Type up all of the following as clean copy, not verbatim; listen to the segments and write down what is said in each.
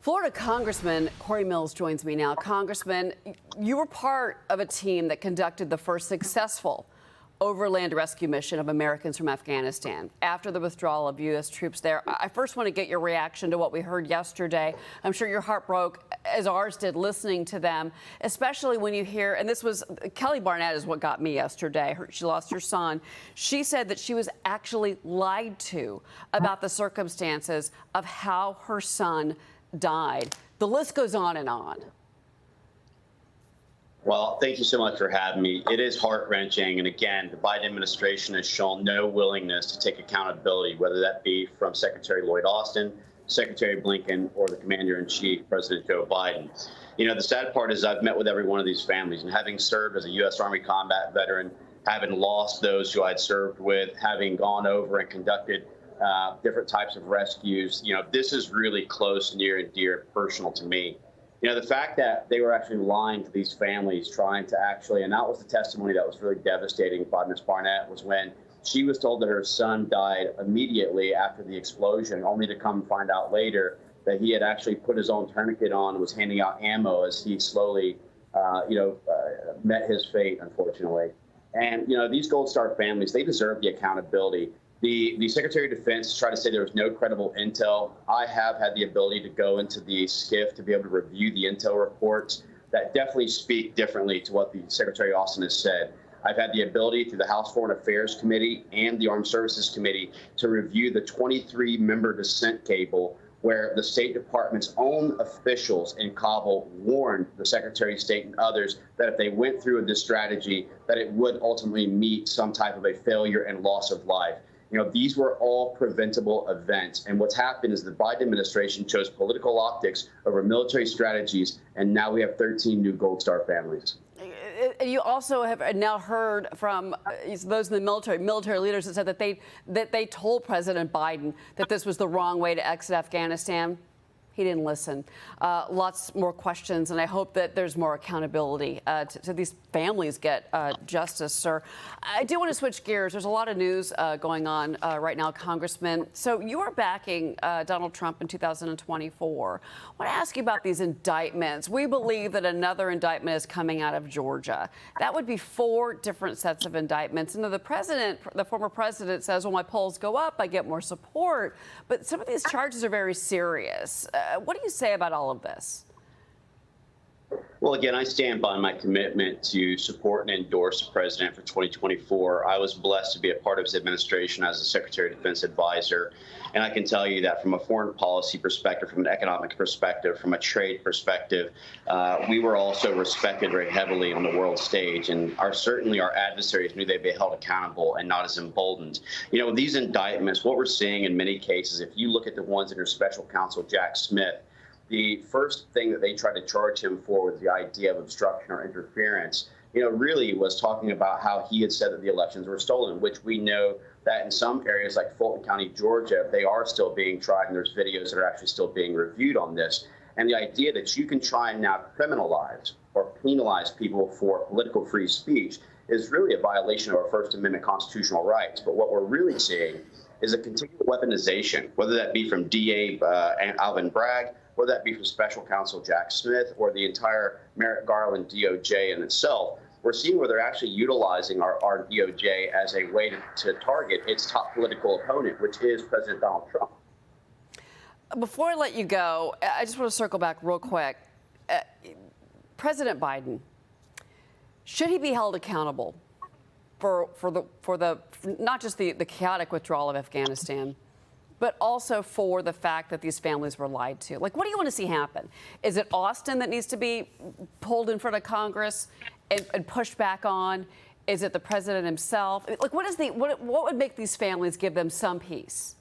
Florida Congressman Cory Mills joins me now. Congressman, you were part of a team that conducted the first successful overland rescue mission of Americans from Afghanistan after the withdrawal of U.S. troops there. I first want to get your reaction to what we heard yesterday. I'm sure your heart broke, as ours did, listening to them, especially when you hear, and this was, Kelly Barnett is what got me yesterday. She lost her son. She said that she was actually lied to about the circumstances of how her son died. The list goes on and on. Well, thank you so much for having me. It is heart-wrenching. And again, the Biden administration has shown no willingness to take accountability, whether that be from Secretary Lloyd Austin, Secretary Blinken, or the Commander-in-Chief, President Joe Biden. You know, the sad part is I've met with every one of these families, and having served as a U.S. Army combat veteran, having lost those who I'd served with, having gone over and conducted different types of rescues, you know, this is really close, near and dear, personal to me. You know, the fact that they were actually lying to these families, trying to actually, and that was the testimony that was really devastating by Ms. Barnett, was when she was told that her son died immediately after the explosion, only to come find out later that he had actually put his own tourniquet on and was handing out ammo as he slowly, met his fate, unfortunately. And, you know, these Gold Star families, they deserve the accountability. The Secretary of Defense tried to say there was no credible intel. I have had the ability to go into the SCIF to be able to review the intel reports that definitely speak differently to what the Secretary Austin has said. I've had the ability through the House Foreign Affairs Committee and the Armed Services Committee to review the 23-member dissent cable where the State Department's own officials in Kabul warned the Secretary of State and others that if they went through with this strategy, that it would ultimately meet some type of a failure and loss of life. You know, these were all preventable events. And what's happened is the Biden administration chose political optics over military strategies, and now we have 13 new Gold Star families. You also have now heard from those in the military leaders that said that they told President Biden that this was the wrong way to exit Afghanistan. He didn't listen. Lots more questions, and I hope that there's more accountability to these families get justice, sir. I do want to switch gears. There's a lot of news going on right now, Congressman. So you are backing Donald Trump in 2024. I want to ask you about these indictments. We believe that another indictment is coming out of Georgia. That would be 4 different sets of indictments. And the former president says, well, my polls go up, I get more support. But some of these charges are very serious. What do you say about all of this? Well, again, I stand by my commitment to support and endorse the president for 2024. I was blessed to be a part of his administration as a Secretary of Defense advisor. And I can tell you that from a foreign policy perspective, from an economic perspective, from a trade perspective, we were also respected very heavily on the world stage. And certainly our adversaries knew they'd be held accountable and not as emboldened. You know, these indictments, what we're seeing in many cases, if you look at the ones under Special Counsel Jack Smith, the first thing that they tried to charge him for was the idea of obstruction or interference, you know, really was talking about how he had said that the elections were stolen, which we know that in some areas like Fulton County, Georgia, they are still being tried, and there's videos that are actually still being reviewed on this. And the idea that you can try and now criminalize or penalize people for political free speech is really a violation of our First Amendment constitutional rights. But what we're really seeing is a continual weaponization, whether that be from DA Alvin Bragg, whether that be from Special Counsel Jack Smith or the entire Merrick Garland DOJ in itself. We're seeing where they're actually utilizing our DOJ as a way to target its top political opponent, which is President Donald Trump. Before I let you go, I just want to circle back real quick. President Biden, should he be held accountable for not just the chaotic withdrawal of Afghanistan, but also for the fact that these families were lied to? Like, what do you want to see happen? Is it Austin that needs to be pulled in front of Congress and pushed back on? Is it the president himself? Like, what would make these families give them some peace?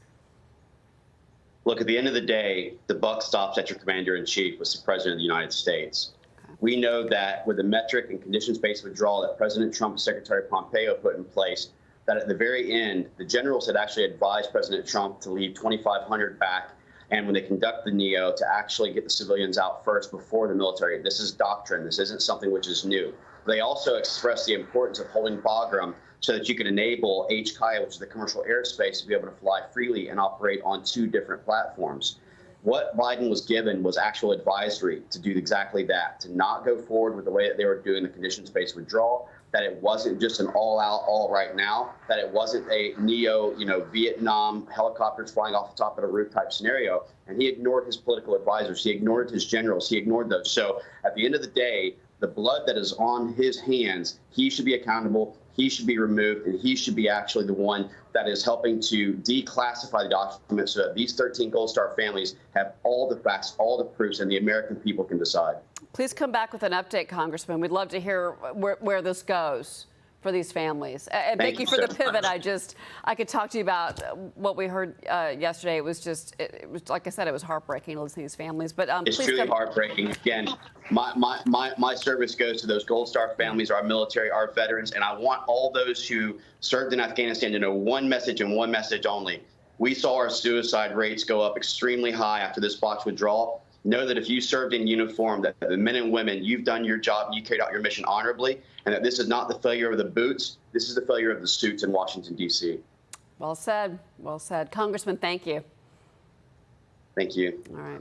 Look, at the end of the day, the buck stops at your commander-in-chief, was the president of the United States. Okay. We know that with the metric and conditions-based withdrawal that President Trump and Secretary Pompeo put in place, that at the very end, the generals had actually advised President Trump to leave 2,500 back, and when they conduct the NEO, to actually get the civilians out first before the military. This is doctrine. This isn't something which is new. They also expressed the importance of holding Bagram so that you can enable HKIA, which is the commercial airspace, to be able to fly freely and operate on 2 different platforms. What Biden was given was actual advisory to do exactly that, to not go forward with the way that they were doing the conditions-based withdrawal, that it wasn't just an all-out, all right now, that it wasn't a Vietnam helicopters flying off the top of the roof type scenario. And he ignored his political advisors. He ignored his generals. He ignored those. So at the end of the day, the blood that is on his hands, he should be accountable. He should be removed, and he should be actually the one that is helping to declassify the documents so that these 13 Gold Star families have all the facts, all the proofs, and the American people can decide. Please come back with an update, Congressman. We'd love to hear where this goes for these families. And thank you for the pivot. I could talk to you about what we heard yesterday. It was just, it was like I said, it was heartbreaking to listen to these families. But it's truly heartbreaking. Again, my service goes to those Gold Star families, our military, our veterans, and I want all those who served in Afghanistan to know one message and one message only. We saw our suicide rates go up extremely high after this botched withdrawal. Know that if you served in uniform, that the men and women, you've done your job, you carried out your mission honorably, and that this is not the failure of the boots, this is the failure of the suits in Washington, D.C. Well said. Well said. Congressman, thank you. Thank you. All right.